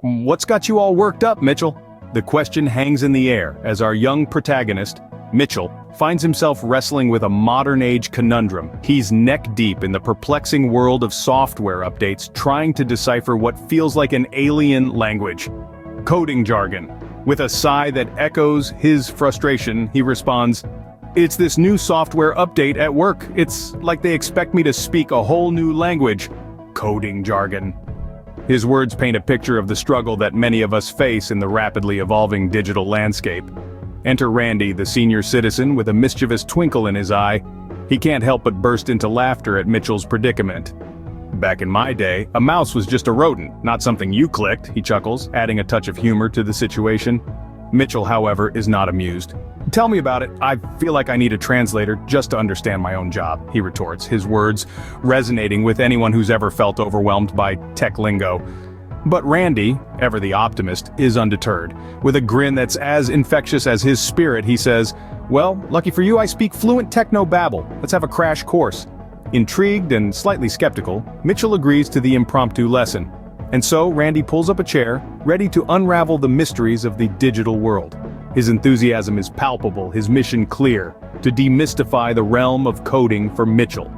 What's got you all worked up, Mitchell? The question hangs in the air as our young protagonist, Mitchell, finds himself wrestling with a modern-age conundrum. He's neck-deep in the perplexing world of software updates, trying to decipher what feels like an alien language. Coding jargon. With a sigh that echoes his frustration, he responds, "It's this new software update at work. It's like they expect me to speak a whole new language. Coding jargon." His words paint a picture of the struggle that many of us face in the rapidly evolving digital landscape. Enter Randy, the senior citizen, with a mischievous twinkle in his eye. He can't help but burst into laughter at Mitchell's predicament. "Back in my day, a mouse was just a rodent, not something you clicked," he chuckles, adding a touch of humor to the situation. Mitchell, however, is not amused. "Tell me about it. I feel like I need a translator just to understand my own job," he retorts, his words resonating with anyone who's ever felt overwhelmed by tech lingo. But Randy, ever the optimist, is undeterred. With a grin that's as infectious as his spirit, he says, "Well, lucky for you, I speak fluent techno-babble. Let's have a crash course." Intrigued and slightly skeptical, Mitchell agrees to the impromptu lesson. And so Randy pulls up a chair, ready to unravel the mysteries of the digital world. His enthusiasm is palpable, his mission clear: to demystify the realm of coding for Mitchell.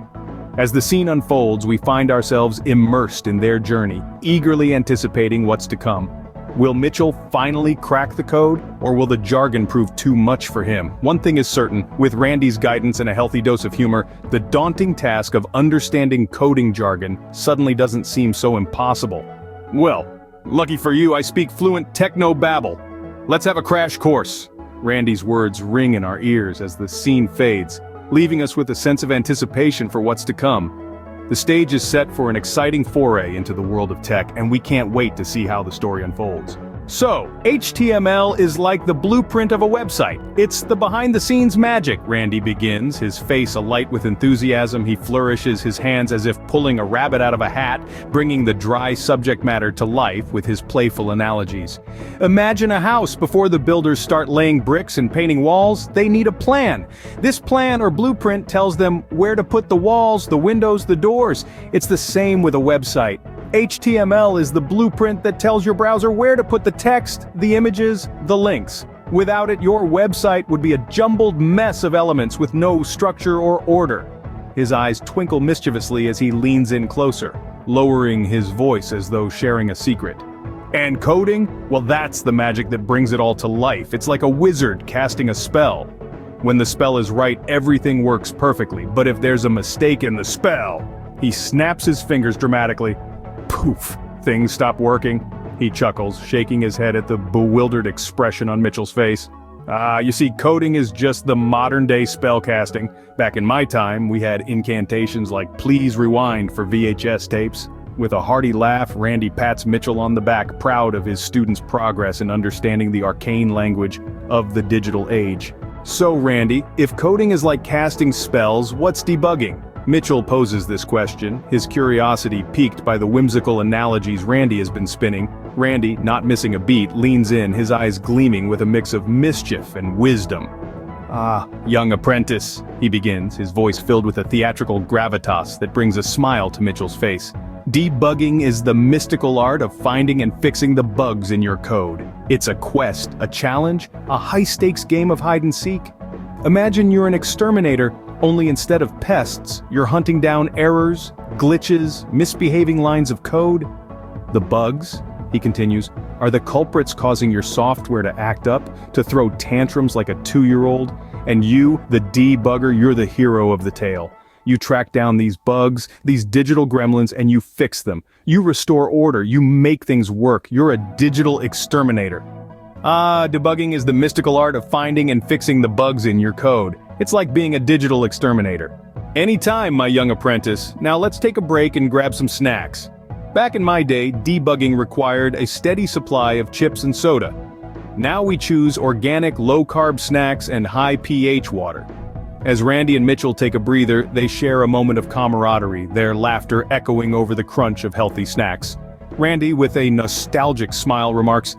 As the scene unfolds, we find ourselves immersed in their journey, eagerly anticipating what's to come. Will Mitchell finally crack the code, or will the jargon prove too much for him? One thing is certain, with Randy's guidance and a healthy dose of humor, the daunting task of understanding coding jargon suddenly doesn't seem so impossible. "Well, lucky for you, I speak fluent techno-babble. Let's have a crash course." Randy's words ring in our ears as the scene fades, leaving us with a sense of anticipation for what's to come. The stage is set for an exciting foray into the world of tech, and we can't wait to see how the story unfolds. So, HTML is like the blueprint of a website. It's the behind-the-scenes magic, Randy begins, his face alight with enthusiasm. He flourishes his hands as if pulling a rabbit out of a hat, bringing the dry subject matter to life with his playful analogies. Imagine a house. Before the builders start laying bricks and painting walls, they need a plan. This plan or blueprint tells them where to put the walls, the windows, the doors. It's the same with a website. HTML is the blueprint that tells your browser where to put the text, the images, the links. Without it, your website would be a jumbled mess of elements with no structure or order. His eyes twinkle mischievously as he leans in closer, lowering his voice as though sharing a secret. And coding? Well, that's the magic that brings it all to life. It's like a wizard casting a spell. When the spell is right, everything works perfectly. But if there's a mistake in the spell, he snaps his fingers dramatically. Poof! Things stop working. He chuckles, shaking his head at the bewildered expression on Mitchell's face. You see, coding is just the modern-day spellcasting. Back in my time, we had incantations like "Please Rewind" for VHS tapes. With a hearty laugh, Randy pats Mitchell on the back, proud of his student's progress in understanding the arcane language of the digital age. So, Randy, if coding is like casting spells, what's debugging? Mitchell poses this question, his curiosity piqued by the whimsical analogies Randy has been spinning. Randy, not missing a beat, leans in, his eyes gleaming with a mix of mischief and wisdom. "Ah, young apprentice," he begins, his voice filled with a theatrical gravitas that brings a smile to Mitchell's face. "Debugging is the mystical art of finding and fixing the bugs in your code. It's a quest, a challenge, a high-stakes game of hide-and-seek. Imagine you're an exterminator, only instead of pests, you're hunting down errors, glitches, misbehaving lines of code. The bugs," he continues, "are the culprits causing your software to act up, to throw tantrums like a 2-year-old. And you, the debugger, you're the hero of the tale. You track down these bugs, these digital gremlins, and you fix them. You restore order, you make things work. You're a digital exterminator." Ah, debugging is the mystical art of finding and fixing the bugs in your code. It's like being a digital exterminator. Anytime, my young apprentice. Now let's take a break and grab some snacks. Back in my day, debugging required a steady supply of chips and soda. Now we choose organic, low-carb snacks and high-pH water. As Randy and Mitchell take a breather, they share a moment of camaraderie, their laughter echoing over the crunch of healthy snacks. Randy, with a nostalgic smile, remarks,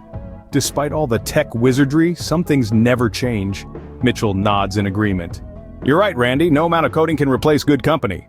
"Despite all the tech wizardry, some things never change." Mitchell nods in agreement. "You're right, Randy, no amount of coding can replace good company."